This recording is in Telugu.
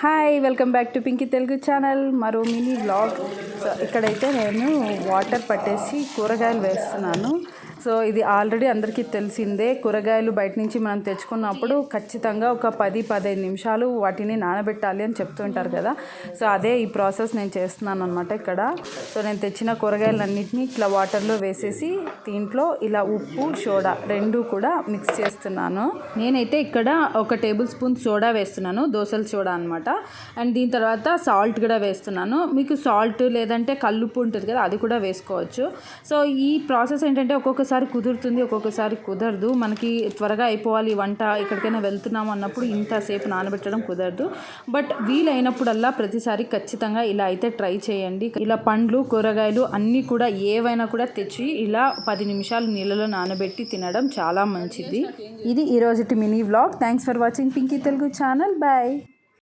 Hi welcome back to Pinky Telugu channel. మరో మినీ వ్లాగ్. సో ఇక్కడైతే నేను వాటర్ పట్టేసి కూరగాయలు వేస్తున్నాను. సో ఇది ఆల్రెడీ అందరికీ తెలిసిందే. కూరగాయలు బయట నుంచి మనం తెచ్చుకున్నప్పుడు ఖచ్చితంగా ఒక 10-15 నిమిషాలు వాటిని నానబెట్టాలి అని చెప్తుంటారు కదా. సో అదే ఈ ప్రాసెస్ నేను చేస్తున్నాను అనమాట ఇక్కడ. సో నేను తెచ్చిన కూరగాయలన్నింటినీ ఇట్లా వాటర్లో వేసేసి దీంట్లో ఇలా ఉప్పు సోడా రెండు కూడా మిక్స్ చేస్తున్నాను. నేనైతే ఇక్కడ 1 టేబుల్ స్పూన్ సోడా వేస్తున్నాను, దోసల సోడా అనమాట. అండ్ దీని తర్వాత సాల్ట్ కూడా వేస్తున్నాను. మీకు సాల్ట్ లేదంటే కల్లుప్పు ఉంటుంది కదా, అది కూడా వేసుకోవచ్చు. సో ఈ ప్రాసెస్ ఏంటంటే ఒక్కొక్కసారి కుదురుతుంది, ఒక్కొక్కసారి కుదరదు. మనకి త్వరగా అయిపోవాలి వంట, ఎక్కడికైనా వెళ్తున్నాము అన్నప్పుడు ఇంతసేపు నానబెట్టడం కుదరదు. బట్ వీలైనప్పుడల్లా ప్రతిసారి ఖచ్చితంగా ఇలా అయితే ట్రై చేయండి. ఇలా పండ్లు కూరగాయలు అన్నీ కూడా ఏవైనా కూడా తెచ్చి ఇలా 10 నిమిషాలు నీళ్ళలో నానబెట్టి తినడం చాలా మంచిది. ఇది ఈరోజుటి mini vlog. Thanks for watching Pinky Telugu channel. Bye.